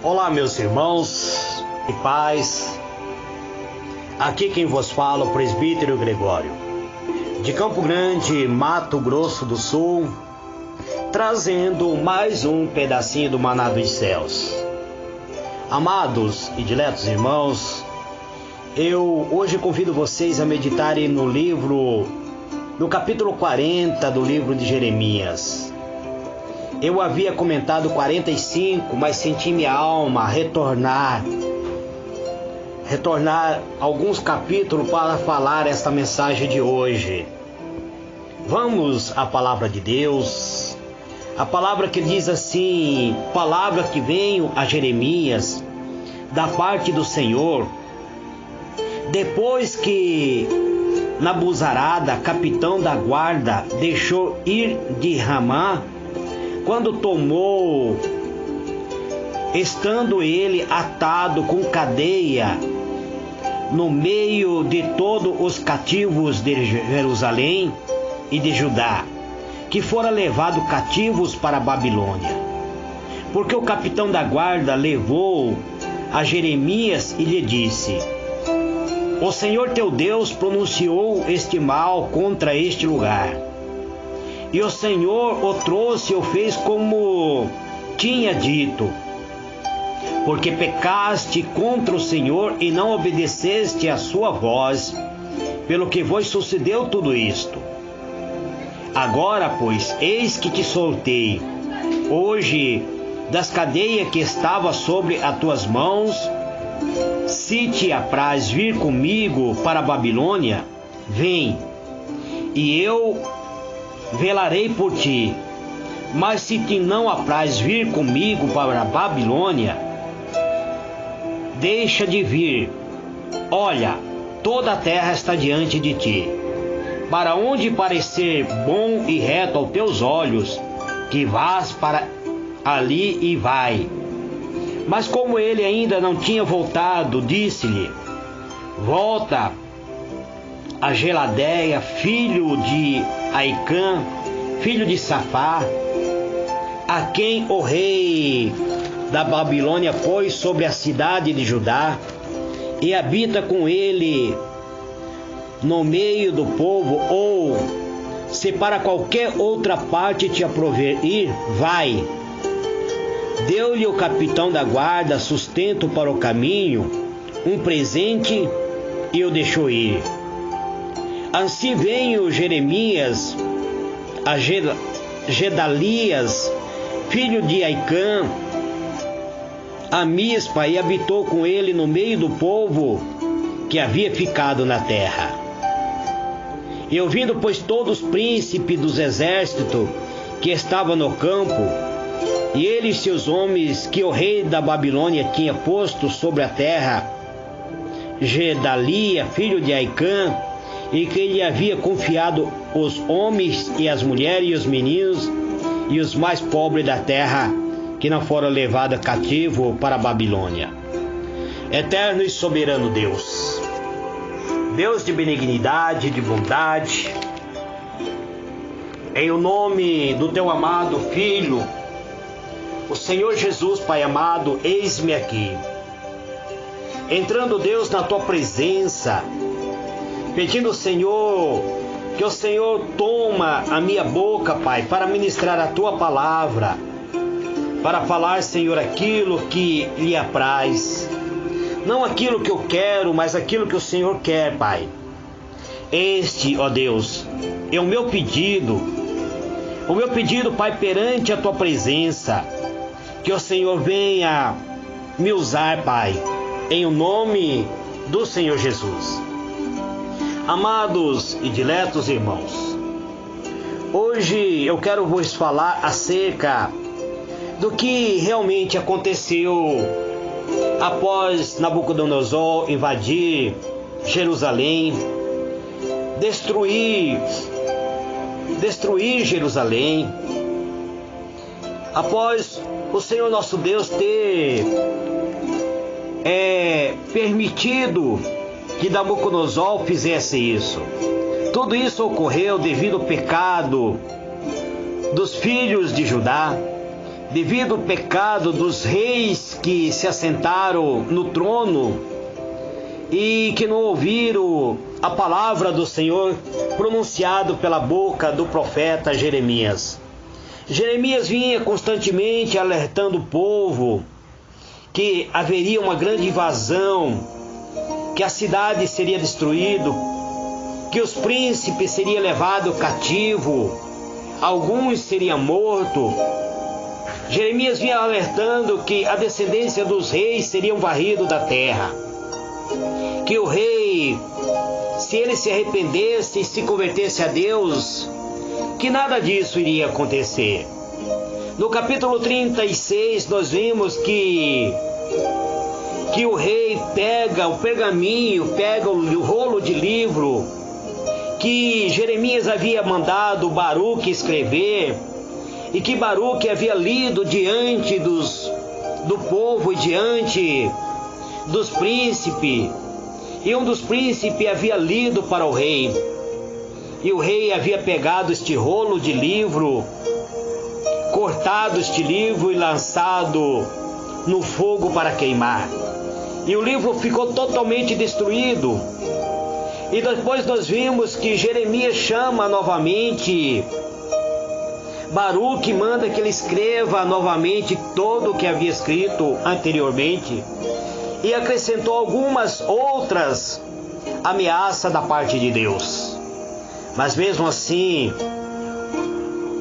Olá, meus irmãos e paz. Aqui quem vos fala é o presbítero Gregório, de Campo Grande, Mato Grosso do Sul, trazendo mais um pedacinho do maná dos céus. Amados e diletos irmãos, eu hoje convido vocês a meditarem no capítulo 40 do livro de Jeremias. Eu havia comentado 45, mas senti minha alma retornar alguns capítulos para falar esta mensagem de hoje. Vamos à palavra de Deus, a palavra que diz assim, palavra que veio a Jeremias da parte do Senhor, depois que Nabuzarada, capitão da guarda, deixou ir de Ramá, quando tomou, estando ele atado com cadeia no meio de todos os cativos de Jerusalém e de Judá, que foram levados cativos para a Babilônia. Porque o capitão da guarda levou a Jeremias e lhe disse: o Senhor teu Deus pronunciou este mal contra este lugar. E o Senhor o trouxe e o fez como tinha dito, porque pecaste contra o Senhor e não obedeceste à sua voz, pelo que vos sucedeu tudo isto. Agora, pois, eis que te soltei hoje das cadeias que estava sobre as tuas mãos. Se te apraz vir comigo para a Babilônia, vem, e eu velarei por ti. Mas se te não apraz vir comigo para a Babilônia, deixa de vir. Olha, toda a terra está diante de ti. Para onde parecer bom e reto aos teus olhos, que vás para ali e vai. Mas como ele ainda não tinha voltado, disse-lhe: volta a Geladeia, filho de Aicã, filho de Safá, a quem o rei da Babilônia pôs sobre a cidade de Judá, e habita com ele no meio do povo, ou se para qualquer outra parte te aprover ir, vai. Deu-lhe o capitão da guarda sustento para o caminho, um presente, e o deixou ir. Assim veio Jeremias a Gedalias, filho de Aicã, a Mispa, e habitou com ele no meio do povo que havia ficado na terra. E ouvindo, pois, todos os príncipes dos exércitos que estavam no campo, e ele e seus homens que o rei da Babilônia tinha posto sobre a terra, Gedalia, filho de Aicã, e que ele havia confiado os homens e as mulheres e os meninos e os mais pobres da terra, que não foram levados cativo para a Babilônia. Eterno e soberano Deus, Deus de benignidade, de bondade, em o nome do teu amado Filho, o Senhor Jesus, Pai amado, eis-me aqui, entrando, Deus, na tua presença, pedindo, Senhor, que o Senhor toma a minha boca, Pai, para ministrar a tua palavra, para falar, Senhor, aquilo que lhe apraz, não aquilo que eu quero, mas aquilo que o Senhor quer, Pai. Este, ó Deus, é o meu pedido, Pai, perante a tua presença, que o Senhor venha me usar, Pai, em o nome do Senhor Jesus. Amados e diletos irmãos, hoje eu quero vos falar acerca do que realmente aconteceu após Nabucodonosor invadir Jerusalém, destruir Jerusalém, após o Senhor nosso Deus ter permitido que Nabucodonosor fizesse isso. tudo isso ocorreu devido ao pecado dos filhos de Judá, devido ao pecado dos reis que se assentaram no trono e que não ouviram a palavra do Senhor pronunciado pela boca do profeta Jeremias. Jeremias vinha constantemente alertando o povo que haveria uma grande invasão, que a cidade seria destruída, que os príncipes seriam levados cativo, alguns seriam mortos. Jeremias vinha alertando que a descendência dos reis seriam varridos da terra, que o rei, se ele se arrependesse e se convertesse a Deus, que nada disso iria acontecer. No capítulo 36 nós vimos que o rei pega o pergaminho, pega o rolo de livro que Jeremias havia mandado Baruque escrever e que Baruque havia lido diante do povo e diante dos príncipes. E um dos príncipes havia lido para o rei. E o rei havia pegado este rolo de livro, cortado este livro e lançado no fogo para queimar. E o livro ficou totalmente destruído. E depois nós vimos que Jeremias chama novamente Baruque, manda que ele escreva novamente todo o que havia escrito anteriormente. E acrescentou algumas outras ameaças da parte de Deus. Mas mesmo assim,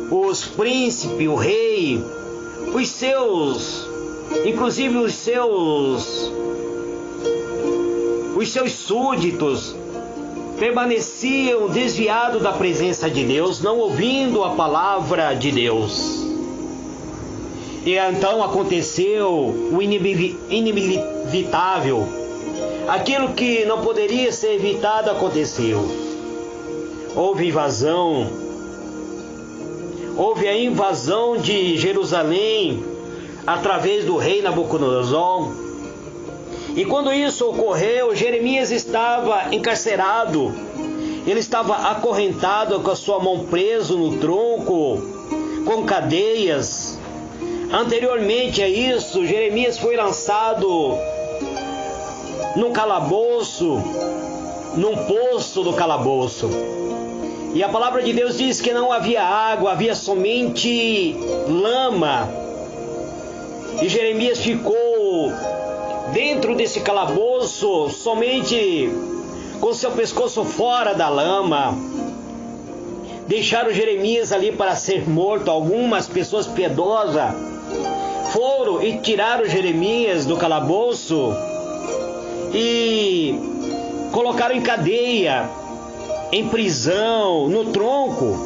os príncipes, o rei, os seus, inclusive os seus súditos, permaneciam desviados da presença de Deus, não ouvindo a palavra de Deus. E então aconteceu o inevitável. Aquilo que não poderia ser evitado aconteceu. Houve invasão. Houve a invasão de Jerusalém através do rei Nabucodonosor. E quando isso ocorreu, Jeremias estava encarcerado. Ele estava acorrentado com a sua mão preso no tronco, com cadeias. Anteriormente a isso, Jeremias foi lançado num calabouço, num poço do calabouço. E a palavra de Deus diz que não havia água, havia somente lama. E Jeremias ficou dentro desse calabouço, somente com seu pescoço fora da lama. Deixaram Jeremias ali para ser morto. Algumas pessoas piedosas foram e tiraram Jeremias do calabouço e colocaram em cadeia, em prisão, no tronco.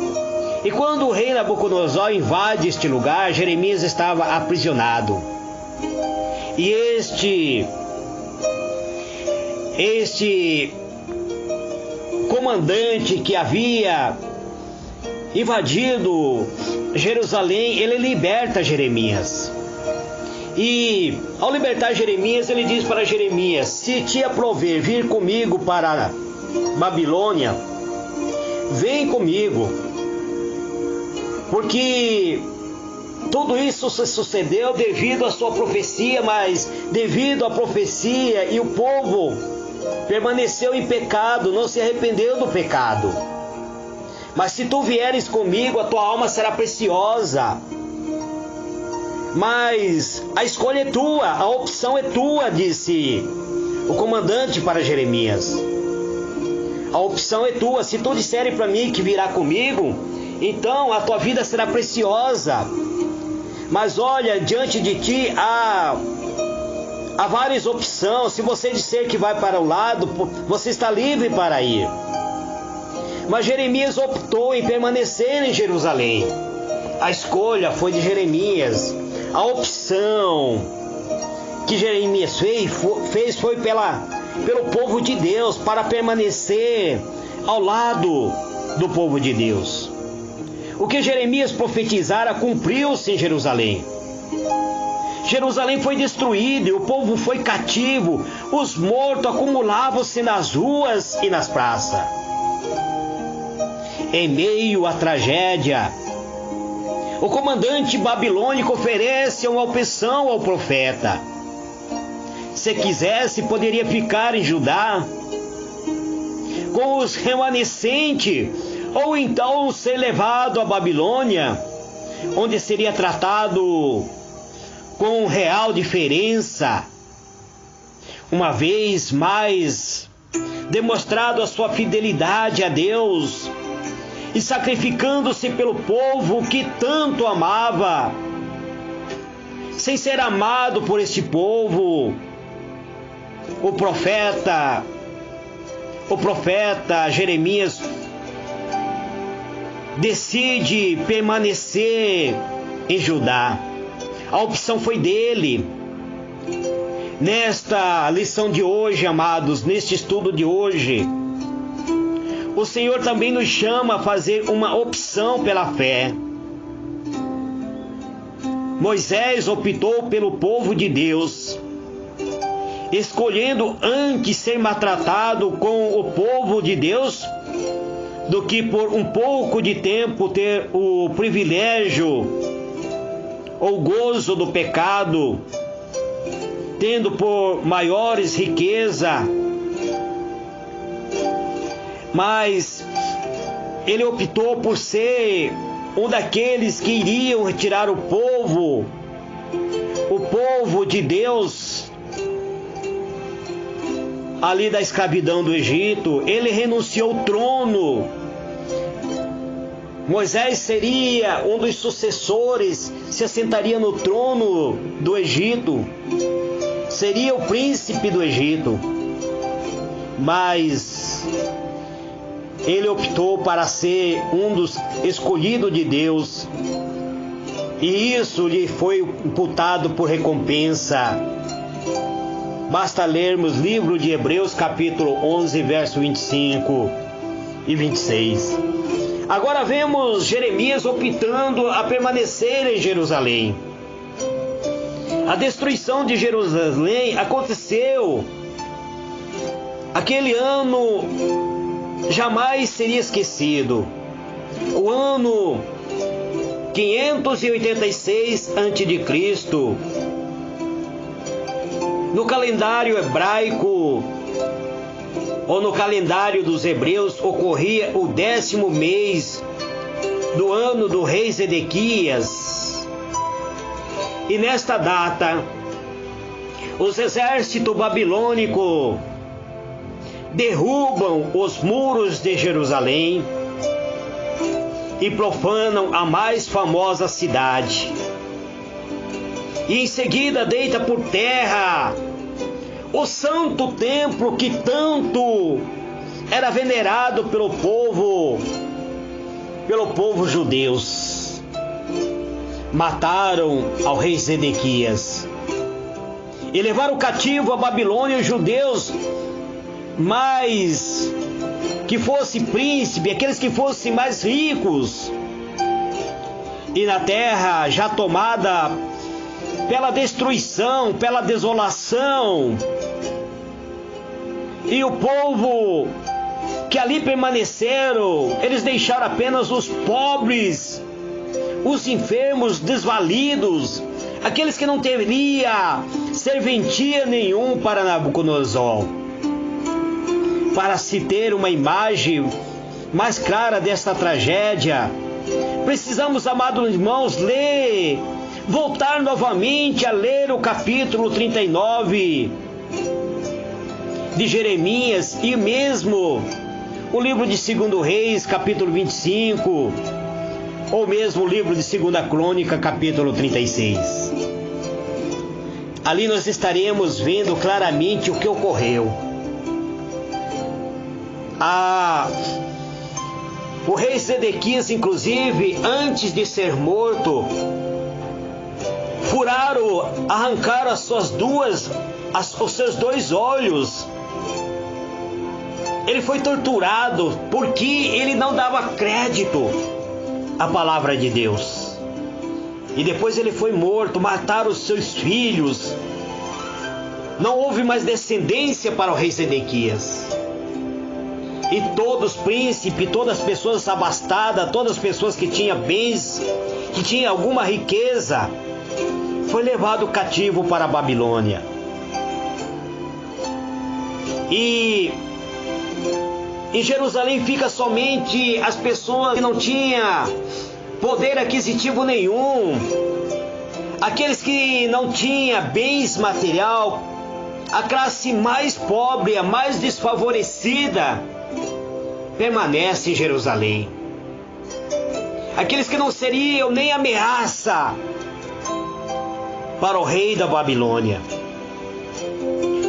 E quando o rei Nabucodonosor invade este lugar, Jeremias estava aprisionado. E este comandante que havia invadido Jerusalém, ele liberta Jeremias. E ao libertar Jeremias, ele diz para Jeremias: se te aprover vir comigo para Babilônia, vem comigo, porque tudo isso sucedeu devido à sua profecia, mas devido à profecia e o povo permaneceu em pecado, não se arrependeu do pecado. Mas se tu vieres comigo, a tua alma será preciosa. Mas a escolha é tua, a opção é tua, disse o comandante para Jeremias. A opção é tua. Se tu disseres para mim que virá comigo, então a tua vida será preciosa. Mas olha, diante de ti há várias opções. Se você disser que vai para o lado, você está livre para ir. Mas Jeremias optou em permanecer em Jerusalém. A escolha foi de Jeremias. A opção que Jeremias fez foi pelo povo de Deus, para permanecer ao lado do povo de Deus. O que Jeremias profetizara cumpriu-se em Jerusalém. Jerusalém foi destruída e o povo foi cativo. Os mortos acumulavam-se nas ruas e nas praças. em meio à tragédia, o comandante babilônico oferece uma opção ao profeta. Se quisesse, poderia ficar em Judá com os remanescentes, ou então ser levado à Babilônia, onde seria tratado com real diferença. Uma vez mais, demonstrado a sua fidelidade a Deus e sacrificando-se pelo povo que tanto amava, sem ser amado por este povo, o profeta Jeremias decide permanecer em Judá. A opção foi dele. Nesta lição de hoje, amados, neste estudo de hoje, o Senhor também nos chama a fazer uma opção pela fé. Moisés optou pelo povo de Deus, escolhendo antes ser maltratado com o povo de Deus do que por um pouco de tempo ter o privilégio ou gozo do pecado, tendo por maiores riqueza. Mas ele optou por ser um daqueles que iriam retirar o povo de Deus, ali da escravidão do Egito. Ele renunciou ao trono. Moisés seria um dos sucessores, se assentaria no trono do Egito, seria o príncipe do Egito, mas ele optou para ser um dos escolhidos de Deus, e isso lhe foi imputado por recompensa. Basta lermos o livro de Hebreus, capítulo 11, verso 25 e 26. Agora vemos Jeremias optando a permanecer em Jerusalém. A destruição de Jerusalém aconteceu. Aquele ano jamais seria esquecido. O ano 586 a.C., no calendário hebraico, ou no calendário dos hebreus, ocorria o 10º mês do ano do rei Zedequias. E nesta data, os exércitos babilônicos derrubam os muros de Jerusalém e profanam a mais famosa cidade. E em seguida deita por terra o santo templo que tanto era venerado pelo povo judeus. Mataram ao rei Zedequias e levaram cativo a Babilônia os judeus, mas que fosse príncipe, aqueles que fossem mais ricos. E na terra já tomada pela destruição, pela desolação, e o povo que ali permaneceram, eles deixaram apenas os pobres, os enfermos, desvalidos, aqueles que não teriam serventia nenhum para Nabucodonosor. Para se ter uma imagem mais clara desta tragédia, precisamos, amados irmãos, voltar novamente a ler o capítulo 39 de Jeremias, e mesmo o livro de 2 Reis, capítulo 25, ou mesmo o livro de 2 Crônica, capítulo 36. Ali nós estaremos vendo claramente o que ocorreu. O rei Zedequias, inclusive, antes de ser morto, arrancaram os seus 2 olhos. Ele foi torturado porque ele não dava crédito à palavra de Deus. E depois ele foi morto, mataram os seus filhos. Não houve mais descendência para o rei Zedequias. E todos os príncipes, todas as pessoas abastadas, todas as pessoas que tinham bens, que tinham alguma riqueza, foi levado cativo para a Babilônia. E em Jerusalém fica somente as pessoas que não tinham poder aquisitivo nenhum, aqueles que não tinham bens material, a classe mais pobre, a mais desfavorecida, permanece em Jerusalém. Aqueles que não seriam nem ameaça para o rei da Babilônia.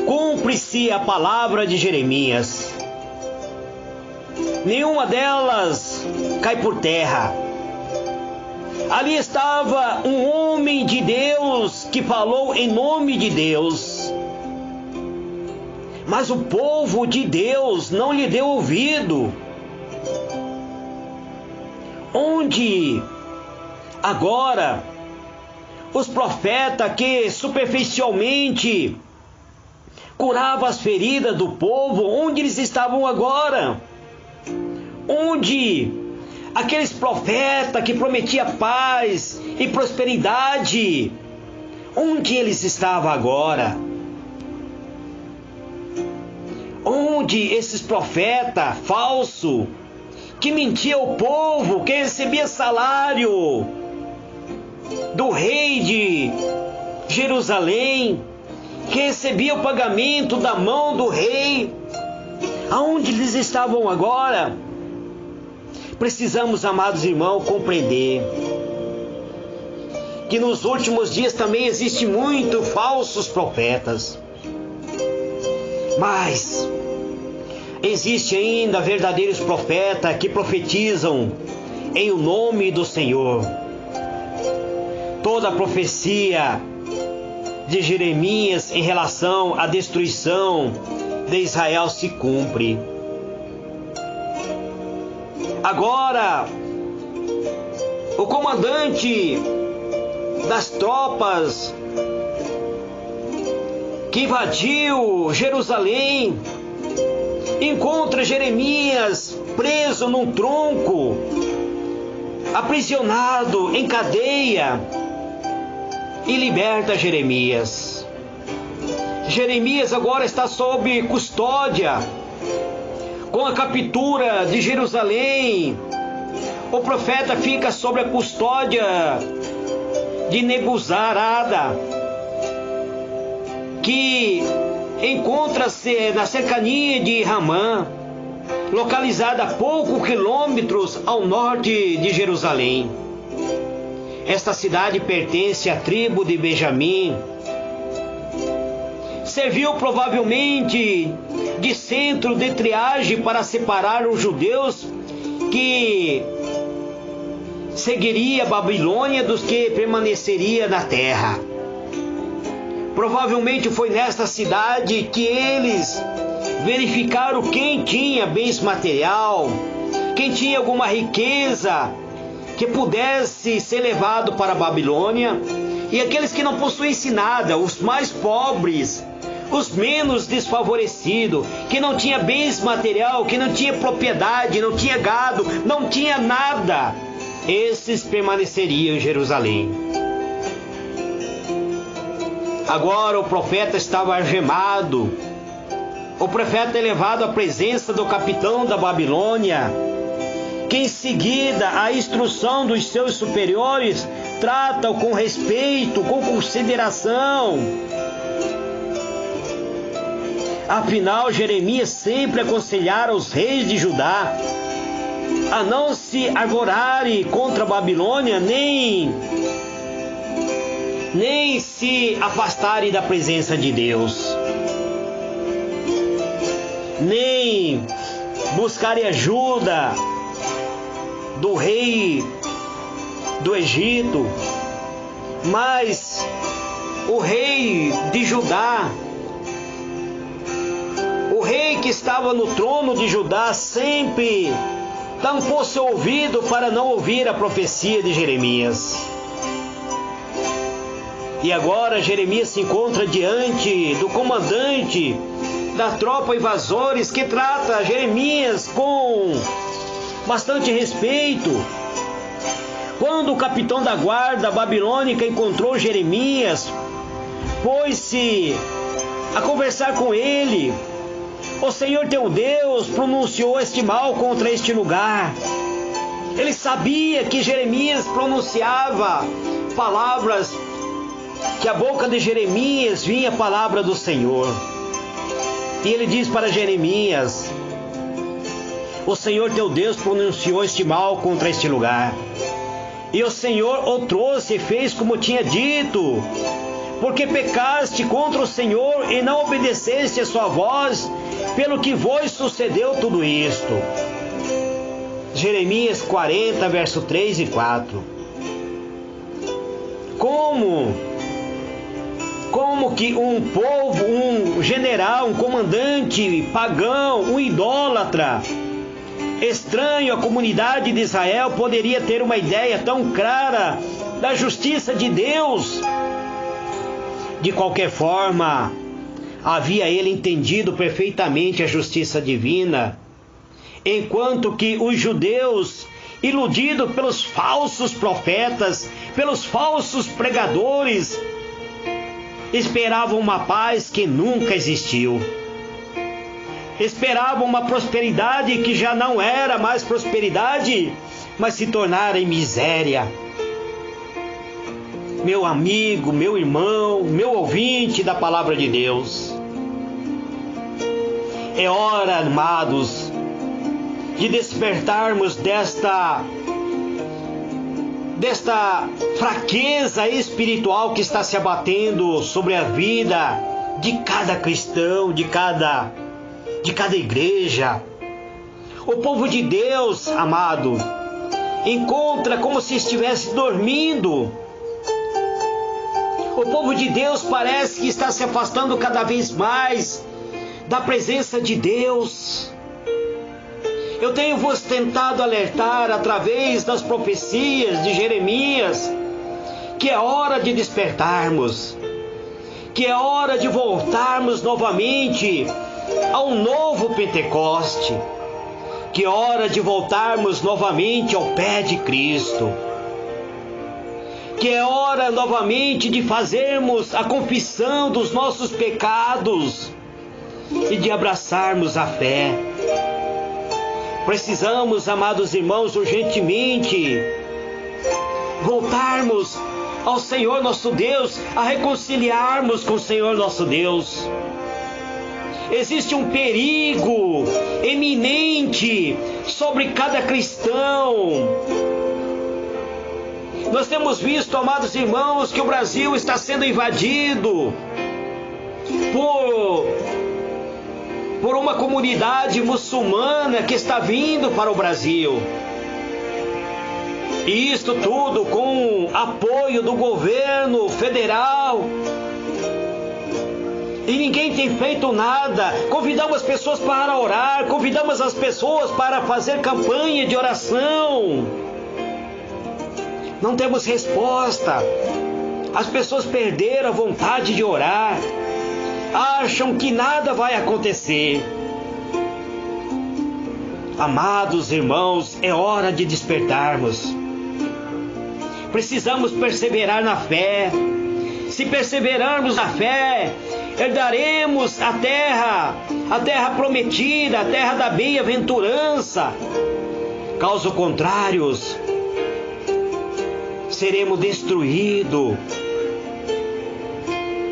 Cumpre-se a palavra de Jeremias. Nenhuma delas cai por terra. Ali estava um homem de Deus que falou em nome de Deus. Mas o povo de Deus não lhe deu ouvido. Onde agora os profetas que superficialmente curavam as feridas do povo, onde eles estavam agora? Onde aqueles profetas que prometiam paz e prosperidade, onde eles estavam agora? Onde esses profetas falsos, que mentiam ao povo, que recebia salário do rei de Jerusalém, que recebia o pagamento da mão do rei, aonde eles estavam agora? Precisamos, amados irmãos, compreender que nos últimos dias também existem muitos falsos profetas, mas existe ainda verdadeiros profetas que profetizam em o nome do Senhor. Toda a profecia de Jeremias em relação à destruição de Israel se cumpre. Agora, o comandante das tropas que invadiu Jerusalém encontra Jeremias preso num tronco, aprisionado em cadeia, e liberta Jeremias. Jeremias agora está sob custódia. Com a captura de Jerusalém, o profeta fica sob a custódia de Nebuzarada, que encontra-se na cercania de Ramá, localizada a poucos quilômetros ao norte de Jerusalém. Esta cidade pertence à tribo de Benjamim. Serviu provavelmente de centro de triagem para separar os judeus que seguiria a Babilônia dos que permaneceria na terra. Provavelmente foi nesta cidade que eles verificaram quem tinha bens material, quem tinha alguma riqueza que pudesse ser levado para a Babilônia, e aqueles que não possuíssem nada, os mais pobres, os menos desfavorecidos, que não tinha bens material, que não tinha propriedade, não tinha gado, não tinha nada, esses permaneceriam em Jerusalém. Agora o profeta estava algemado. O profeta é levado à presença do capitão da Babilônia, que em seguida a instrução dos seus superiores trata-o com respeito, com consideração. Afinal, Jeremias sempre aconselhara os reis de Judá a não se arvorarem contra a Babilônia, nem se afastarem da presença de Deus, nem buscarem ajuda do rei do Egito, mas o rei de Judá, o rei que estava no trono de Judá, sempre tampou seu ouvido para não ouvir a profecia de Jeremias. E agora Jeremias se encontra diante do comandante da tropa invasores, que trata Jeremias com bastante respeito. Quando o capitão da guarda babilônica encontrou Jeremias, pôs-se a conversar com ele. O Senhor teu Deus pronunciou este mal contra este lugar. Ele sabia que Jeremias pronunciava palavras, que a boca de Jeremias vinha a palavra do Senhor. E ele diz para Jeremias: o Senhor teu Deus pronunciou este mal contra este lugar. E o Senhor o trouxe e fez como tinha dito, porque pecaste contra o Senhor e não obedeceste a sua voz, pelo que vos sucedeu tudo isto. Jeremias 40, verso 3 e 4. Como que um povo, um general, um comandante pagão, um idólatra, estranho à comunidade de Israel, poderia ter uma ideia tão clara da justiça de Deus? De qualquer forma, havia ele entendido perfeitamente a justiça divina, enquanto que os judeus, iludidos pelos falsos profetas, pelos falsos pregadores, esperavam uma paz que nunca existiu. Esperavam uma prosperidade que já não era mais prosperidade, mas se tornara em miséria. Meu amigo, meu irmão, meu ouvinte da palavra de Deus, é hora, amados, de despertarmos desta fraqueza espiritual que está se abatendo sobre a vida de cada cristão, de cada igreja. O povo de Deus, amado, encontra como se estivesse dormindo. O povo de Deus parece que está se afastando cada vez mais da presença de Deus. Eu tenho vos tentado alertar através das profecias de Jeremias que é hora de despertarmos, que é hora de voltarmos novamente ao novo Pentecoste, que é hora de voltarmos novamente ao pé de Cristo, que é hora novamente de fazermos a confissão dos nossos pecados e de abraçarmos a fé. Precisamos, amados irmãos, urgentemente voltarmos ao Senhor nosso Deus, a reconciliarmos com o Senhor nosso Deus. Existe um perigo eminente sobre cada cristão. Nós temos visto, amados irmãos, que o Brasil está sendo invadido por uma comunidade muçulmana que está vindo para o Brasil. E isto tudo com apoio do governo federal. E ninguém tem feito nada. Convidamos as pessoas para orar, convidamos as pessoas para fazer campanha de oração. Não temos resposta. As pessoas perderam a vontade de orar. Acham que nada vai acontecer. Amados irmãos, é hora de despertarmos. Precisamos perseverar na fé. Se perseverarmos na fé, herdaremos a terra prometida, a terra da bem-aventurança. Caso contrário, seremos destruídos.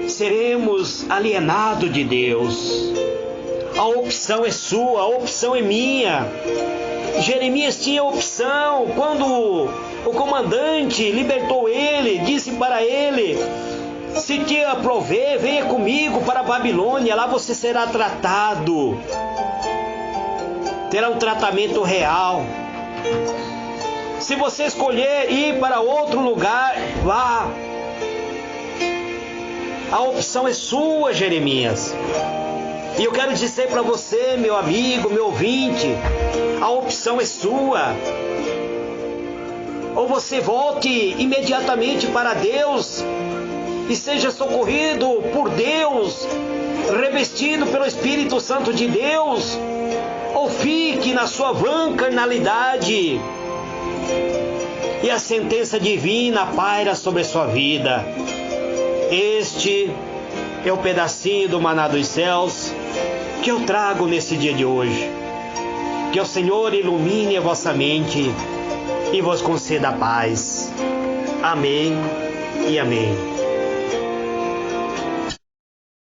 Seremos alienados de Deus. A opção é sua, a opção é minha. Jeremias tinha opção. Quando o comandante libertou ele, disse para ele: se te aprover, venha comigo para a Babilônia, lá você será tratado. Terá um tratamento real. Se você escolher ir para outro lugar, vá. A opção é sua, Jeremias. E eu quero dizer para você, meu amigo, meu ouvinte, a opção é sua. Ou você volte imediatamente para Deus e seja socorrido por Deus, revestido pelo Espírito Santo de Deus, ou fique na sua vã carnalidade e a sentença divina paira sobre a sua vida. Este é o pedacinho do maná dos céus que eu trago nesse dia de hoje. Que o Senhor ilumine a vossa mente e vos conceda a paz. Amém e amém.